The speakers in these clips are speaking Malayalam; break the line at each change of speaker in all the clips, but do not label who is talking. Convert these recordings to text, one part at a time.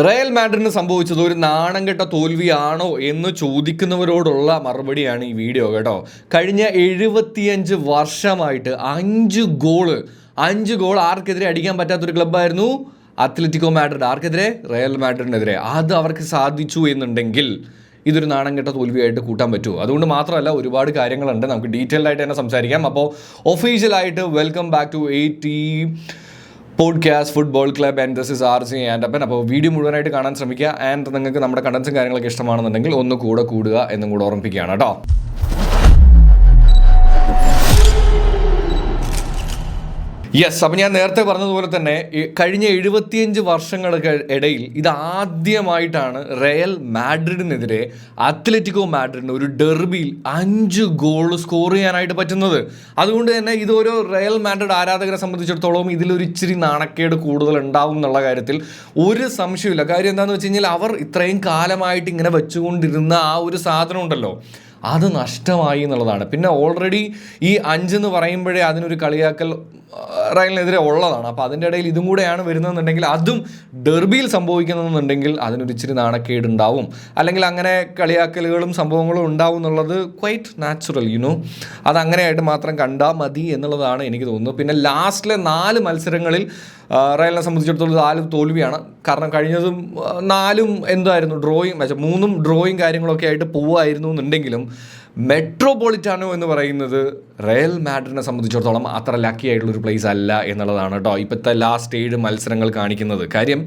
റയൽ മാഡ്രിഡിന് സംഭവിച്ചത് ഒരു നാണം കെട്ട തോൽവിയാണോ എന്ന് ചോദിക്കുന്നവരോടുള്ള മറുപടിയാണ് ഈ വീഡിയോ കേട്ടോ. കഴിഞ്ഞ 75 വർഷമായിട്ട് 5 ഗോൾ ആർക്കെതിരെ അടിക്കാൻ പറ്റാത്തൊരു ക്ലബ്ബായിരുന്നു അത്ലറ്റിക്കോ മാഡ്രിഡ്. ആർക്കെതിരെ? റയൽ മാഡ്രിഡിനെതിരെ. അത് അവർക്ക് സാധിച്ചു എന്നുണ്ടെങ്കിൽ ഇതൊരു നാണം കെട്ട തോൽവിയായിട്ട് കൂട്ടാൻ പറ്റുമോ? അതുകൊണ്ട് മാത്രമല്ല, ഒരുപാട് കാര്യങ്ങളുണ്ട്, നമുക്ക് ഡീറ്റെയിൽഡ് ആയിട്ട് തന്നെ സംസാരിക്കാം. അപ്പോൾ ഒഫീഷ്യലായിട്ട് welcome back to 80 podcast football club and this is RJ ആൻഡപ്പൻ. അപ്പോൾ വീഡിയോ മുഴുവനായിട്ട് കാണാൻ ശ്രമിക്കുക. ആൻഡ് നിങ്ങൾക്ക് നമ്മുടെ കണ്ടൻസും കാര്യങ്ങളൊക്കെ ഇഷ്ടമാണെന്നുണ്ടെങ്കിൽ ഒന്ന് കൂടെ കൂടുക എന്നും കൂടെ ഓർമ്മിപ്പിക്കുകയാണ് കേട്ടോ. യെസ്, അപ്പം ഞാൻ നേരത്തെ പറഞ്ഞതുപോലെ തന്നെ കഴിഞ്ഞ 75 വർഷങ്ങൾക്ക് ഇടയിൽ ഇതാദ്യമായിട്ടാണ് റയൽ മാഡ്രിഡിനെതിരെ അത്ലറ്റിക്കോ മാഡ്രിഡിന് ഒരു ഡെർബിയിൽ 5 ഗോൾ സ്കോർ ചെയ്യാനായിട്ട് പറ്റുന്നത്. അതുകൊണ്ട് തന്നെ ഇതൊരു റയൽ മാഡ്രിഡ് ആരാധകരെ സംബന്ധിച്ചിടത്തോളം ഇതിലൊരു ഇച്ചിരി നാണക്കേട് കൂടുതൽ ഉണ്ടാവും എന്നുള്ള കാര്യത്തിൽ ഒരു സംശയമില്ല. കാര്യം എന്താണെന്ന് വെച്ച് കഴിഞ്ഞാൽ അവർ ഇത്രയും കാലമായിട്ട് ഇങ്ങനെ വെച്ചുകൊണ്ടിരുന്ന ആ ഒരു സാധനം ഉണ്ടല്ലോ, അത് നഷ്ടമായി എന്നുള്ളതാണ്. പിന്നെ ഓൾറെഡി ഈ 5 എന്ന് പറയുമ്പോഴേ അതിനൊരു കളിയാക്കൽ റയലിനെതിരെ ഉള്ളതാണ്. അപ്പോൾ അതിൻ്റെ ഇടയിൽ ഇതും കൂടെയാണ് വരുന്നതെന്നുണ്ടെങ്കിൽ, അതും ഡെർബിയിൽ സംഭവിക്കുന്നതെന്നുണ്ടെങ്കിൽ അതിനൊരു ഇച്ചിരി നാണക്കേടുണ്ടാവും, അല്ലെങ്കിൽ അങ്ങനെ കളിയാക്കലുകളും സംഭവങ്ങളും ഉണ്ടാവും എന്നുള്ളത് ക്വൈറ്റ് നാച്ചുറൽ. അതങ്ങനെയായിട്ട് മാത്രം കണ്ടാൽ മതി എന്നുള്ളതാണ് എനിക്ക് തോന്നുന്നത്. പിന്നെ ലാസ്റ്റിലെ 4 മത്സരങ്ങളിൽ റയലിനെ സംബന്ധിച്ചിടത്തോളം 4 തോൽവിയാണ്. കാരണം കഴിഞ്ഞതും 4 എന്തായിരുന്നു, ഡ്രോയും, 3 ഡ്രോയും കാര്യങ്ങളൊക്കെ ആയിട്ട് പോവുമായിരുന്നു എന്നുണ്ടെങ്കിലും മെട്രോപൊളിറ്റാനോ എന്ന് പറയുന്നത് റയൽ മാഡ്രിഡിനെ സംബന്ധിച്ചിടത്തോളം അത്ര ലക്കി ആയിട്ടുള്ളൊരു പ്ലേസ് അല്ല എന്നുള്ളതാണ് കേട്ടോ ഇപ്പോഴത്തെ ലാസ്റ്റ് 7 മത്സരങ്ങൾ കാണിക്കുന്നത്. കാര്യം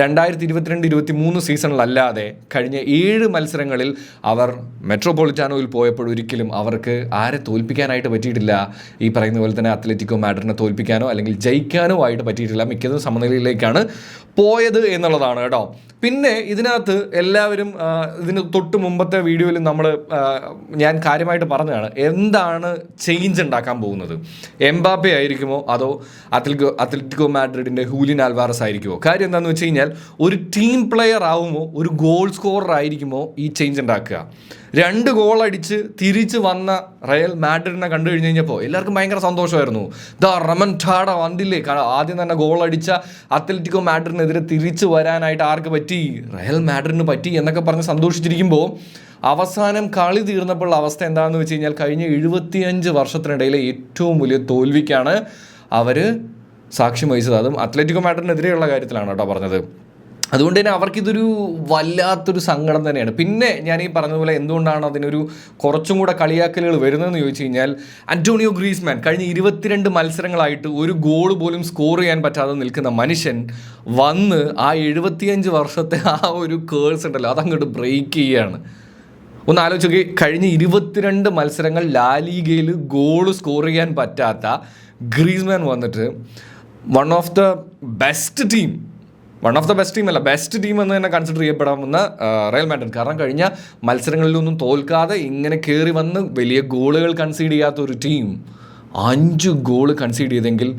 2022-23 സീസണിലല്ലാതെ കഴിഞ്ഞ 7 മത്സരങ്ങളിൽ അവർ മെട്രോപൊളിറ്റാനോയിൽ പോയപ്പോഴൊരിക്കലും അവർക്ക് ആരെ തോൽപ്പിക്കാനായിട്ട് പറ്റിയിട്ടില്ല. ഈ പറയുന്ന പോലെ തന്നെ അത്ലറ്റിക്കോ മാഡ്രിഡിനെ തോൽപ്പിക്കാനോ അല്ലെങ്കിൽ ജയിക്കാനോ ആയിട്ട് പറ്റിയിട്ടില്ല. മിക്കതും സമനിലയിലേക്കാണ് പോയത് എന്നുള്ളതാണ് കേട്ടോ. പിന്നെ ഇതിനകത്ത് എല്ലാവരും ഇതിന് തൊട്ട് മുമ്പത്തെ വീഡിയോയിൽ ഞാൻ കാര്യമായിട്ട് പറഞ്ഞതാണ്, എന്താണ് ചേഞ്ച് ഉണ്ടാക്കാൻ പോകുന്നത്? എംബാപ്പെ ആയിരിക്കുമോ അതോ അത്ലറ്റിക്കോ മാഡ്രിഡിൻ്റെ ഹൂലിൻ ആൽവാറസ് ആയിരിക്കുമോ? കാര്യം എന്താണെന്ന് വെച്ച് കഴിഞ്ഞാൽ, ഒരു ടീം പ്ലെയർ ആവുമോ ഒരു ഗോൾ സ്കോറർ ആയിരിക്കുമോ ഈ ചേഞ്ച് ഉണ്ടാക്കുക? 2 ഗോൾ അടിച്ച് തിരിച്ച് വന്ന റയൽ മാഡ്രിഡിനെ കണ്ടു കഴിഞ്ഞ് കഴിഞ്ഞപ്പോൾ എല്ലാവർക്കും ഭയങ്കര സന്തോഷമായിരുന്നു. റമൻടാഡ വന്നില്ലേ, ആദ്യം തന്നെ ഗോൾ അടിച്ച അത്ലറ്റിക്കോ മാഡ്രിഡിനെതിരെ തിരിച്ച് വരാനായിട്ട് ആർക്ക് പറ്റി? റയൽ മാഡ്രിഡിന് പറ്റി എന്നൊക്കെ പറഞ്ഞ് സന്തോഷിച്ചിരിക്കുമ്പോൾ അവസാനം കളി തീർന്നപ്പോൾ അവസ്ഥ എന്താണെന്ന് വെച്ച് കഴിഞ്ഞാൽ, കഴിഞ്ഞ 75 വർഷത്തിനിടയിലെ ഏറ്റവും വലിയ തോൽവിക്കാണ് അവർ സാക്ഷ്യം വഹിച്ചത്. അതും അത്ലറ്റിക്കോ മാഡ്രിഡിനെതിരെയുള്ള കാര്യത്തിലാണ് കേട്ടോ പറഞ്ഞത്. അതുകൊണ്ട് തന്നെ അവർക്കിതൊരു വല്ലാത്തൊരു സങ്കടം തന്നെയാണ്. പിന്നെ ഞാൻ ഈ പറഞ്ഞതുപോലെ എന്തുകൊണ്ടാണ് അതിനൊരു കുറച്ചും കൂടെ കളിയാക്കലുകൾ വരുന്നതെന്ന് ചോദിച്ചു കഴിഞ്ഞാൽ, അന്റോണിയോ ഗ്രീസ്മാൻ കഴിഞ്ഞ 22 മത്സരങ്ങളായിട്ട് ഒരു ഗോൾ പോലും സ്കോർ ചെയ്യാൻ പറ്റാതെ നിൽക്കുന്ന മനുഷ്യൻ വന്ന് ആ 75 വർഷത്തെ ആ ഒരു കേഴ്സ് ഉണ്ടല്ലോ അതങ്ങോട്ട് ബ്രേക്ക് ചെയ്യുകയാണ്. ഒന്ന് ആലോചിച്ച്, കഴിഞ്ഞ 22 മത്സരങ്ങൾ ലാലിഗയിൽ ഗോൾ സ്കോർ ചെയ്യാൻ പറ്റാത്ത ഗ്രീസ്മാൻ വന്നിട്ട് one of the best team അല്ല, ബെസ്റ്റ് ടീം എന്ന് തന്നെ കൺസിഡർ ചെയ്യപ്പെടാവുന്ന റയൽ മാഡ്രിഡ്. കാരണം കഴിഞ്ഞ മത്സരങ്ങളിലൊന്നും തോൽക്കാതെ ഇങ്ങനെ കയറി വന്ന് വലിയ ഗോളുകൾ കൺസീഡ് ചെയ്യാത്ത ഒരു ടീം 5 ഗോൾ കൺസീഡ് ചെയ്തെങ്കിൽ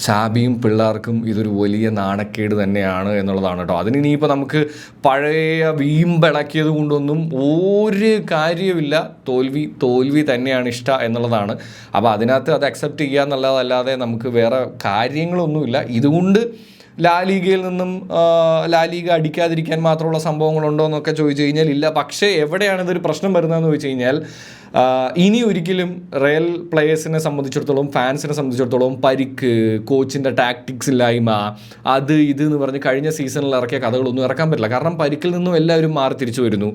ഷാബിയും പിള്ളേർക്കും ഇതൊരു വലിയ നാണക്കേട് തന്നെയാണ് എന്നുള്ളതാണ് കേട്ടോ. അതിന് ഇനിയിപ്പോൾ നമുക്ക് പഴയ വീമ്പിളക്കിയത് കൊണ്ടൊന്നും ഒരു കാര്യമില്ല. തോൽവി തന്നെയാണ് ഇഷ്ടം എന്നുള്ളതാണ്. അപ്പോൾ അതിനകത്ത് അത് അക്സെപ്റ്റ് ചെയ്യുക എന്നുള്ളതല്ലാതെ നമുക്ക് വേറെ കാര്യങ്ങളൊന്നുമില്ല. ഇതുകൊണ്ട് ലാലിഗയിൽ നിന്നും ലാലിഗ അടിക്കാതിരിക്കാൻ മാത്രമുള്ള സംഭവങ്ങളുണ്ടോ എന്നൊക്കെ ചോദിച്ചു കഴിഞ്ഞാൽ ഇല്ല. പക്ഷേ എവിടെയാണ് ഇതൊരു പ്രശ്നം വരുന്നതെന്ന് ചോദിച്ചു കഴിഞ്ഞാൽ, ഇനി ഒരിക്കലും റയൽ പ്ലേയേഴ്സിനെ സംബന്ധിച്ചിടത്തോളം, ഫാൻസിനെ സംബന്ധിച്ചിടത്തോളം പരിക്ക്, കോച്ചിൻ്റെ ടാക്ടിക്സ് ഇല്ലായ്മ, അത് എന്ന് പറഞ്ഞ് കഴിഞ്ഞ സീസണിൽ ഇറക്കിയ കഥകളൊന്നും ഇറക്കാൻ പറ്റില്ല. കാരണം പരിക്കിൽ നിന്നും എല്ലാവരും മാറി തിരിച്ചു വരുന്നു,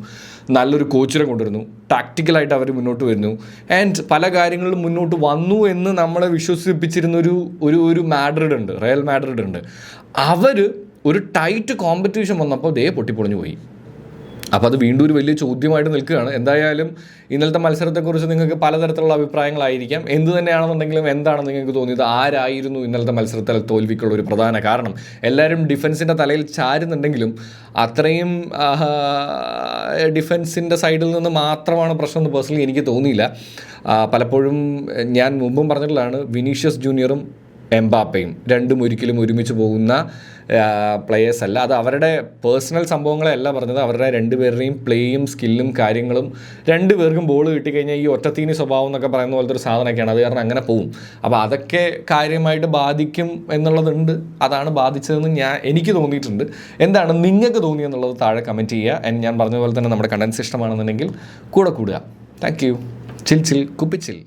നല്ലൊരു കോച്ചിനെ കൊണ്ടുവരുന്നു, ടാക്ടിക്കലായിട്ട് അവർ മുന്നോട്ട് വരുന്നു, ആൻഡ് പല കാര്യങ്ങളിലും മുന്നോട്ട് വന്നു എന്ന് നമ്മളെ വിശ്വസിപ്പിച്ചിരുന്നൊരു റയൽ മാഡ്രിഡ് ഉണ്ട്. അവർ ഒരു ടൈറ്റ് കോമ്പറ്റീഷൻ വന്നപ്പോൾ പൊട്ടിപ്പൊളിഞ്ഞു പോയി. അപ്പോൾ അത് വീണ്ടും ഒരു വലിയ ചോദ്യമായിട്ട് നിൽക്കുകയാണ്. എന്തായാലും ഇന്നലത്തെ മത്സരത്തെക്കുറിച്ച് നിങ്ങൾക്ക് പലതരത്തിലുള്ള അഭിപ്രായങ്ങളായിരിക്കാം. എന്ത് തന്നെയാണെന്നുണ്ടെങ്കിലും എന്താണ് നിങ്ങൾക്ക് തോന്നിയത്? ആരായിരുന്നു ഇന്നലത്തെ മത്സരത്തിൽ തോൽവിക്കുള്ള ഒരു പ്രധാന കാരണം? എല്ലാവരും ഡിഫൻസിൻ്റെ തലയിൽ ചാരുന്നുണ്ടെങ്കിലും അത്രയും ഡിഫൻസിൻ്റെ സൈഡിൽ നിന്ന് മാത്രമാണ് പ്രശ്നം എന്ന് പേഴ്സണലി എനിക്ക് തോന്നിയില്ല. പലപ്പോഴും ഞാൻ മുമ്പും പറഞ്ഞിട്ടുള്ളതാണ്, വിനീഷ്യസ് ജൂനിയറും എംബാപ്പയും രണ്ടും ഒരിക്കലും ഒരുമിച്ച് പോകുന്ന പ്ലെയേഴ്സ് അല്ല. അത് അവരുടെ പേഴ്സണൽ സംഭവങ്ങളെയല്ല പറഞ്ഞത്, അവരുടെ രണ്ടുപേരുടെയും പ്ലേയും സ്കില്ലും കാര്യങ്ങളും. രണ്ടുപേർക്കും ബോൾ കിട്ടിക്കഴിഞ്ഞാൽ ഈ ഒറ്റത്തീനി സ്വഭാവം എന്നൊക്കെ പറയുന്ന പോലത്തെ ഒരു സാധനമൊക്കെയാണ്. അത് കാരണം അങ്ങനെ പോവും. അപ്പോൾ അതൊക്കെ കാര്യമായിട്ട് ബാധിക്കും എന്നുള്ളതുണ്ട്. അതാണ് ബാധിച്ചതെന്ന് എനിക്ക് തോന്നിയിട്ടുണ്ട്. എന്താണ് നിങ്ങൾക്ക് തോന്നിയെന്നുള്ളത് താഴെ കമൻറ്റ് ചെയ്യുക. ഞാൻ പറഞ്ഞ പോലെ തന്നെ നമ്മുടെ കണ്ടൻസ് ഇഷ്ടമാണെന്നുണ്ടെങ്കിൽ കൂടെ കൂടുക. Thank you. ചിൽ കുപ്പിച്ചിൽ.